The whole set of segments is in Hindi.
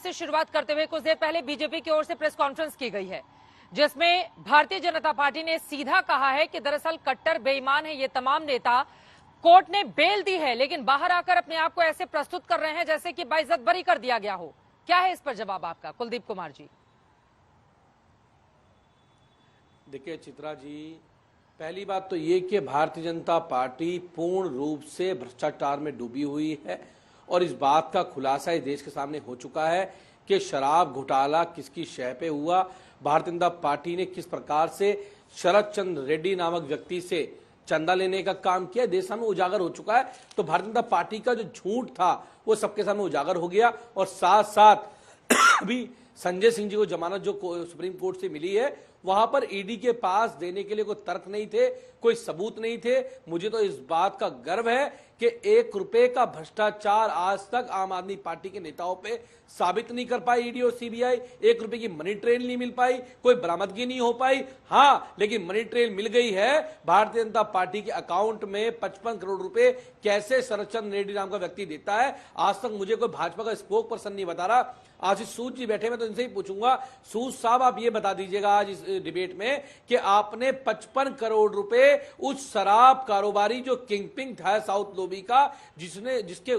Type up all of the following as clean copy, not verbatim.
से शुरुआत करते हुए कुछ देर पहले बीजेपी की ओर से प्रेस कॉन्फ्रेंस की गई है, जिसमें भारतीय जनता पार्टी ने सीधा कहा है कि दरअसल कट्टर बेईमान है ये तमाम नेता। कोर्ट ने बेल दी है, लेकिन बाहर आकर अपने आप को ऐसे प्रस्तुत कर रहे हैं जैसे कि बाइज्जत बरी कर दिया गया हो। क्या है इस पर जवाब आपका, कुलदीप कुमार जी? देखिए चित्रा जी, पहली बात तो ये कि भारतीय जनता पार्टी पूर्ण रूप से भ्रष्टाचार में डूबी हुई है और इस बात का खुलासा इस देश के सामने हो चुका है कि शराब घोटाला किसकी शय पे हुआ। भारतीय जनता पार्टी ने किस प्रकार से शरद चंद्र रेड्डी नामक व्यक्ति से चंदा लेने का काम किया, देश सामने उजागर हो चुका है। तो भारतीय जनता पार्टी का जो झूठ था वो सबके सामने उजागर हो गया। और साथ साथ अभी संजय सिंह जी को जमानत जो सुप्रीम कोर्ट से मिली है, वहां पर ईडी के पास देने के लिए कोई तर्क नहीं थे, कोई सबूत नहीं थे। मुझे तो इस बात का गर्व है कि 1 रुपए का भ्रष्टाचार आज तक आम आदमी पार्टी के नेताओं पे साबित नहीं कर पाई ईडी और सीबीआई। 1 रुपए की मनी ट्रेल नहीं मिल पाई, कोई बरामदगी नहीं हो पाई। हाँ, लेकिन मनी ट्रेल मिल गई है। भारतीय जनता पार्टी के अकाउंट में 55 करोड़ रुपए कैसे शरद चंद्र रेड्डी नाम का व्यक्ति देता है, आज तक मुझे कोई भाजपा का स्पोक पर्सन नहीं बता रहा। आशीष सूद जी बैठे, मैं तो इनसे ही पूछूंगा, सूद साहब आप ये बता दीजिएगा आज इस डिबेट में कि आपने 55 करोड़ रुपए उस शराब कारोबारी जो किंगपिंग था साउथ लोबी का, जिसके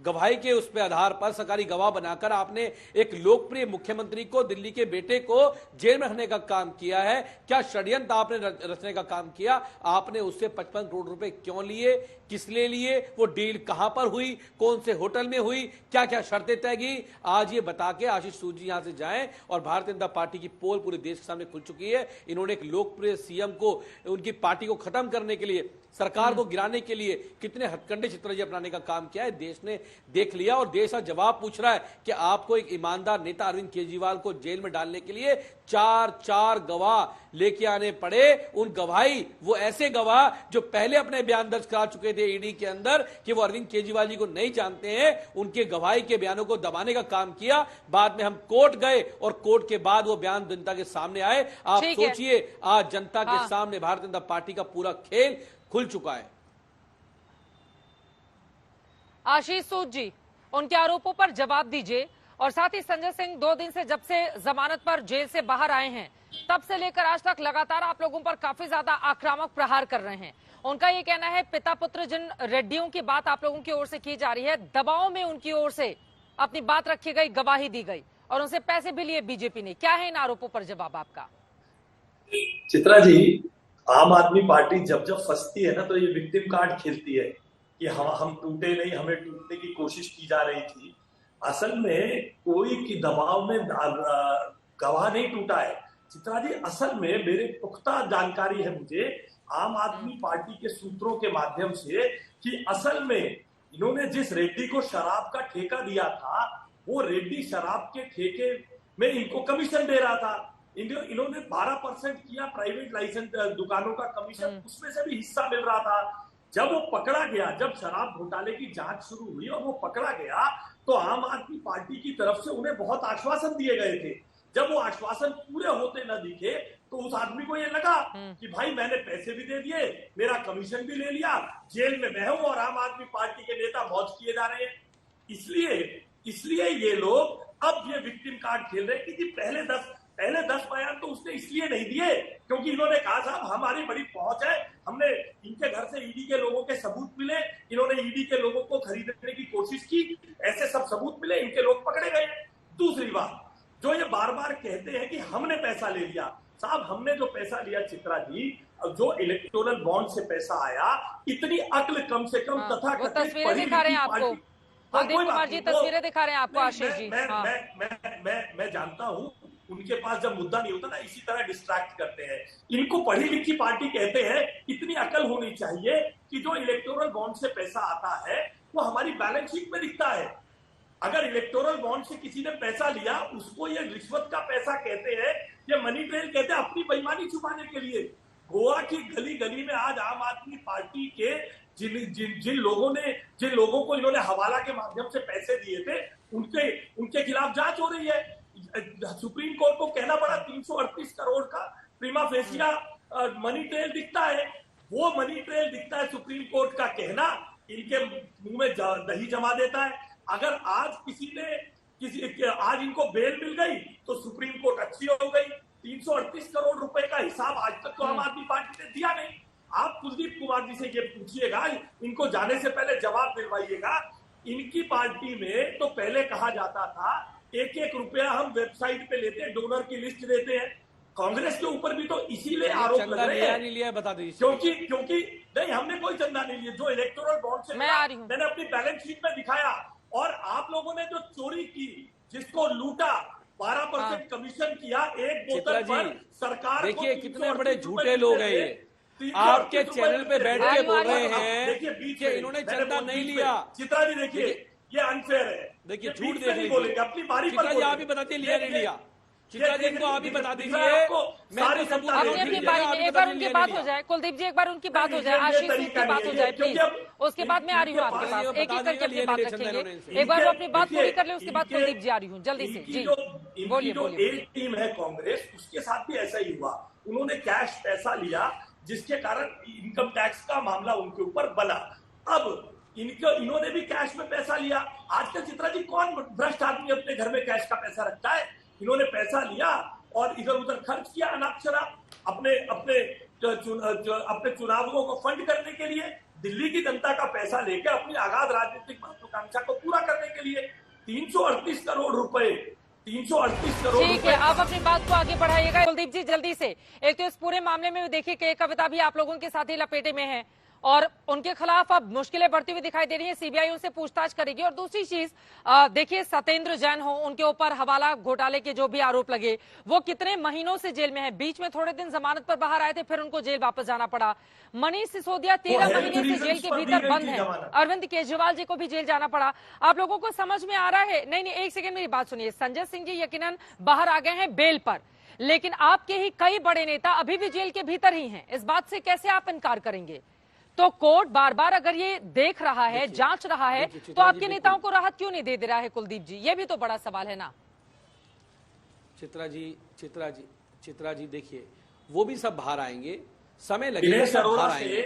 गवाही के उस पे आधार पर सरकारी गवाह बनाकर आपने एक लोकप्रिय मुख्यमंत्री को, दिल्ली के बेटे को जेल में रखने का काम किया है। क्या षड्यंत्र आपने रचने का काम किया? आपने उससे 55 करोड़ रुपए क्यों लिए, किस लिए लिए, वो डील कहां पर हुई, कौन से होटल में हुई, क्या क्या शर्तें तय की, आज ये बता के आशीष सूद जी यहां से जाएं। और भारतीय जनता पार्टी की पोल पूरे देश के सामने खुल चुकी है। इन्होंने एक लोकप्रिय सीएम को, उनकी पार्टी को खत्म करने के लिए, सरकार को गिराने के लिए कितने हथकंडे चित्रजी अपनाने का काम किया है, देश ने देख लिया। और देश आज जवाब पूछ रहा है कि आपको एक ईमानदार नेता अरविंद केजरीवाल को जेल में डालने के लिए 4 गवाह लेके आने पड़े। उन गवाही, वो ऐसे गवाह जो पहले अपने बयान दर्ज करा चुके थे ईडी के अंदर कि वो अरविंद केजरीवाल जी को नहीं जानते हैं, उनके गवाही के बयानों को दबाने का काम किया। बाद में हम कोर्ट गए और कोर्ट के बाद वो बयान जनता के सामने आए। आप सोचिए, आज जनता के सामने भारतीय जनता पार्टी का पूरा खेल खुल चुका है। आशीष सूद जी, उनके आरोपों पर जवाब दीजिए। और साथ ही संजय सिंह 2 दिन से, जब से जमानत पर जेल से बाहर आए हैं, तब से लेकर आज तक लगातार आप लोगों पर काफी ज्यादा आक्रामक प्रहार कर रहे हैं। उनका ये कहना है पिता पुत्र जिन रेड्डियों की बात आप लोगों की ओर से की जा रही है, दबाव में उनकी ओर से अपनी बात रखी गई, गवाही दी गई और उनसे पैसे भी लिए बीजेपी ने। क्या है इन आरोपों पर जवाब आपका? चित्रा जी, आम आदमी पार्टी जब जब फंसती है ना, तो ये विक्टिम कार्ड खेलती है कि हम टूटे नहीं, हमें टूटने की कोशिश की जा रही थी। असल में कोई की दबाव में गवाह नहीं टूटा है चित्रा जी। असल में मेरे पुख्ता जानकारी है मुझे आम आदमी पार्टी के सूत्रों के माध्यम से कि असल में इन्होंने जिस रेड्डी को शराब का ठेका दिया था, वो रेड्डी शराब के ठेके में इनको कमीशन दे रहा था। इन्होंने 12% किया प्राइवेट लाइसेंस दुकानों का कमीशन, उसमें से भी हिस्सा मिल रहा था। जब वो पकड़ा गया, जब शराब घोटाले की जांच शुरू हुई और वो पकड़ा गया, तो आम आदमी पार्टी की तरफ से उन्हें बहुत आश्वासन दिए गए थे। जब वो आश्वासन पूरे होते न दिखे, तो उस आदमी को ये लगा कि भाई मैंने पैसे भी दे दिए, मेरा कमीशन भी ले लिया, जेल में मैं हूं और आम आदमी पार्टी के नेता मौज किए जा रहे हैं। इसलिए ये लोग अब ये विक्टिम कार्ड खेल रहे हैं कि पहले 10 बयान तो उसने इसलिए नहीं दिए क्योंकि इन्होंने कहा साहब हमारी बड़ी पहुंच है, हमने इनके घर से ईडी के लोगों के सबूत मिले, इन्होंने ईडी के लोगों को खरीदने की कोशिश की, ऐसे सब सबूत मिले, इनके लोग पकड़े गए। दूसरी बात, जो ये बार बार कहते हैं कि हमने पैसा ले लिया, साहब हमने जो पैसा लिया चित्रा जी, जो इलेक्टोरल बॉन्ड से पैसा आया, इतनी अक्ल कम से कम तथा तस्वीरें दिखा रहे हैं आपको कुलदीप कुमार जी, तस्वीरें दिखा रहे हैं आपको आशीष जी। मैं जानता हूँ उनके पास जब मुद्दा नहीं होता ना, इसी तरह डिस्ट्रैक्ट करते हैं। इनको पढ़ी लिखी पार्टी कहते हैं। इतनी अकल होनी चाहिए कि जो इलेक्टोरल बॉन्ड से पैसा आता है वो हमारी बैलेंस शीट में दिखता है। अगर इलेक्टोरल बॉन्ड से किसी ने पैसा लिया, उसको ये रिश्वत का पैसा कहते हैं, ये मनी ट्रेल कहते हैं, अपनी बेईमानी छुपाने के लिए। गोवा की गली गली में आज आम आदमी पार्टी के जिन लोगों को इन्होंने हवाला के माध्यम से पैसे दिए थे, उनके खिलाफ जांच हो रही है। सुप्रीम कोर्ट को कहना पड़ा 338 करोड़ का प्रीमा फेसिया मनी ट्रेल दिखता है। वो मनी ट्रेल दिखता है, सुप्रीम कोर्ट का कहना इनके मुंह में दही जमा देता है। अगर आज किसी ने आज इनको बेल मिल गई तो सुप्रीम कोर्ट अच्छी हो गई। 338 करोड़ रुपए का हिसाब आज तक तो आम आदमी पार्टी ने दिया नहीं। आप कुलदीप कुमार जी से ये पूछिएगा, इनको जाने से पहले जवाब दिलवाइएगा। इनकी पार्टी में तो पहले कहा जाता था एक एक रुपया हम वेबसाइट पे लेते हैं, डोनर की लिस्ट देते हैं। कांग्रेस के ऊपर भी तो इसीलिए आरोप लग रहे हैं। नहीं लिया, बता दीजिए। क्योंकि नहीं, हमने कोई चंदा नहीं लिया। जो इलेक्टोरल बॉन्ड से मैंने अपनी बैलेंस शीट में दिखाया। और आप लोगों ने जो चोरी की, जिसको लूटा, 12% कमीशन किया एक बोतल पर, सरकार देखिए कितने बड़े झूठे लोग हैं ये। आपके चैनल पे बैठ के बोल रहे हैं कि इन्होंने चंदा नहीं लिया। चित्रा जी देखिए, ये अनफेयर है। देखिए झूठ देख लीजिए, बोलेंगे अपनी बारी पर। आप ही बताइए लिया नहीं लिया। चित्रा जी को आप ही बता दीजिए। मैं तो सबूत अपनी बारी में एक बार उनकी बात हो जाए। कुलदीप जी एक बार उनकी बात हो जाए, आशीष जी की बात हो जाए प्लीज। उसके बाद मैं आ रही हूँ आपके पास, एक एक करके अपनी बात रखेंगे। एक बार वो अपनी बात पूरी कर ले, उसके बाद कुलदीप जी आ रही हूँ जल्दी से। जी बोलिए। जो एक टीम है कांग्रेस, उसके साथ भी ऐसा ही हुआ। उन्होंने कैश पैसा लिया, जिसके कारण इनकम टैक्स का मामला उनके ऊपर बना। अब इन्होंने भी कैश में पैसा लिया। आजकल चित्रा जी कौन भ्रष्ट आदमी अपने घर में कैश का पैसा रखता है? इन्होंने पैसा लिया और इधर उधर खर्च किया अनाप शराब अपने चुनावों को फंड करने के लिए, दिल्ली की जनता का पैसा लेकर अपनी आगाध राजनीतिक महत्वाकांक्षा को पूरा करने के लिए। 338 करोड़ रुपए, 338 करोड़। ठीक है, आप अपनी बात को आगे बढ़ाइएगा कुलदीप जी जल्दी से। एक तो इस पूरे मामले में देखिए कि कविता भी आप लोगों के साथ ही लपेटे में है और उनके खिलाफ अब मुश्किलें बढ़ती हुई दिखाई दे रही है। सीबीआई उनसे पूछताछ करेगी। और दूसरी चीज देखिए, सत्येंद्र जैन हो, उनके ऊपर हवाला घोटाले के जो भी आरोप लगे, वो कितने महीनों से जेल में है। बीच में थोड़े दिन जमानत पर बाहर आए थे, फिर उनको जेल वापस जाना पड़ा। मनीष सिसोदिया 13 महीने से जेल के भीतर बंद है। अरविंद केजरीवाल जी को भी जेल जाना पड़ा। आप लोगों को समझ में आ रहा है? नहीं, एक सेकंड मेरी बात सुनिए। संजय सिंह जी यकीनन बाहर आ गए हैं बेल पर, लेकिन आपके ही कई बड़े नेता अभी भी जेल के भीतर ही हैं। इस बात से कैसे आप इनकार करेंगे? तो कोर्ट बार बार अगर ये देख रहा है, जांच रहा है, तो आपके नेताओं को राहत क्यों नहीं दे रहा है कुलदीप जी? ये भी तो बड़ा सवाल है ना। चित्रा जी देखिए, वो भी सब बाहर आएंगे, समय लगेगा, सब बाहर आएंगे।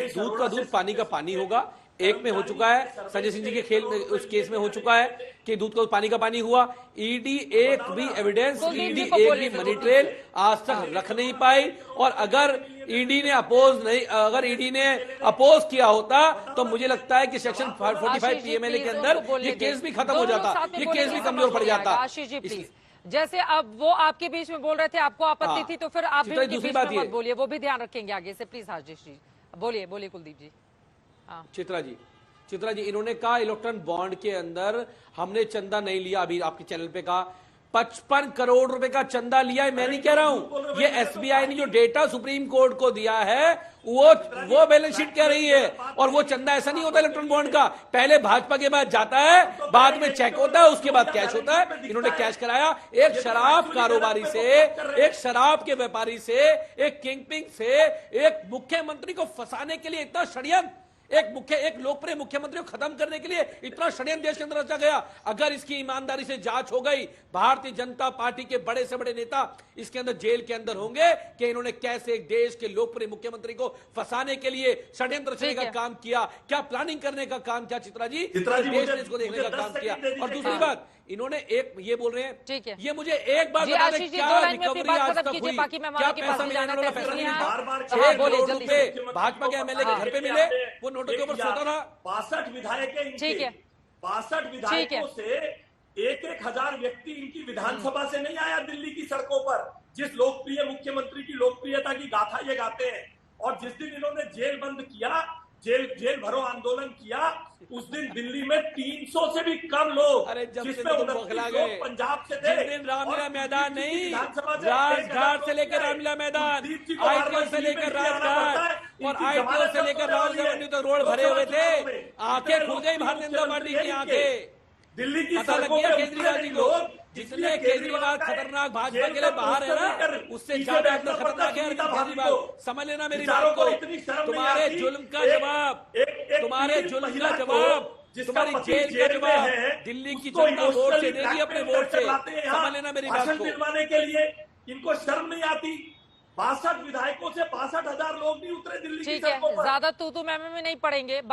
दूध का दूध, पानी का पानी होगा। एक में हो चुका है, संजय सिंह जी के खेल में, उस केस में हो चुका है कि दूध का पानी का पानी हुआ। ईडी एक भी एविडेंस, ईडी एक भी मनी ट्रेल आज तक रख नहीं पाई। और अगर ईडी ने अपोज किया होता तो मुझे लगता है कि सेक्शन 45 पीएमएलए के अंदर ये केस भी खत्म हो जाता, ये केस भी कमजोर पड़ जाता। आशीष जी प्लीज, जैसे अब वो आपके बीच में बोल रहे थे, आपको आपत्ति थी, तो फिर आप भी उनके बीच में मत बोलिए, वो भी ध्यान रखेंगे आगे से प्लीज। आशीष जी बोलिए कुलदीप जी। चित्रा जी इन्होंने कहा इलेक्ट्रॉन बॉन्ड के अंदर हमने चंदा नहीं लिया। अभी आपके चैनल पे कहा 55 करोड़ रुपए का चंदा लिया है। मैं नहीं कह रहा हूं, ये एसबीआई ने जो डेटा सुप्रीम कोर्ट को दिया है वो बैलेंस शीट कह रही है। और वो चंदा ऐसा नहीं होता इलेक्ट्रॉन बॉन्ड का, पहले भाजपा के बाद जाता है, बाद में चेक होता है, उसके बाद कैश होता है। इन्होंने कैश कराया एक शराब कारोबारी से, एक शराब के व्यापारी से, एक किंगपिन से, एक मुख्यमंत्री को फंसाने के लिए इतना षड्यंत्र, एक लोकप्रिय मुख्यमंत्री को खत्म करने के लिए इतना षड्यंत्र देश के अंदर रचा गया। अगर इसकी ईमानदारी से जांच हो गई, भारतीय जनता पार्टी के बड़े से बड़े नेता इसके अंदर जेल के अंदर होंगे कि इन्होंने कैसे एक देश के लोकप्रिय मुख्यमंत्री को फंसाने के लिए षड्यंत्र रचने का काम किया, क्या प्लानिंग करने का काम किया। चित्रा जी देश ने इसको देखने का काम किया। और दूसरी बात, इन्होंने एक ये बोल रहे हैं, ठीक है, ये मुझे एक बात बता दें, क्या रिकवरी आज तक हुई, क्या पैसा मिला, ₹6 करोड़ रुपए भाजपा के एमएलए के घर पे मिले, वो नोटों के ऊपर सोता था। 62 विधायक है, ठीक है, 62 विधायकों से एक हजार व्यक्ति इनकी विधानसभा से नहीं आया दिल्ली की सड़कों पर। जिस लोकप्रिय मुख्यमंत्री की लोकप्रियता की गाथा ये गाते हैं, और जिस दिन इन्होंने जेल बंद किया, जेल भरो आंदोलन किया, उस दिन दिल्ली में 300 से भी कम लोग, जिसमें 29 लोग पंजाब से थे। जिस दिन रामलीला मैदान नहीं, राजघाट से लेकर रामलीला मैदान, आईपीएल से लेकर राजघाट और आईपीएल से लेकर राजघाट तो रोड भरे हुए थे। आंखें खुल गई भारतीय जनता पार्टी की आंखें। दिल्ली की पता लग गया केजरीवाल जी को, जितने केजरीवाल खतरनाक भाजपा के लिए बाहर है ना, उससे ज्यादा अंदर खतरनाक है केजरीवाल। समझ लेना मेरी बात को। तुम्हारे जुल्म का जवाब, तुम्हारी जेल का जवाब दिल्ली की जनता वोट से देगी, अपने वोट से। समझ लेना मेरी बात को। दिलवाने के लिए इनको शर्म नहीं आती। 62 विधायकों से 62,000 लोग नहीं उतरे दिल्ली की सड़कों पर। ज्यादा तू मैं नहीं पड़ेंगे।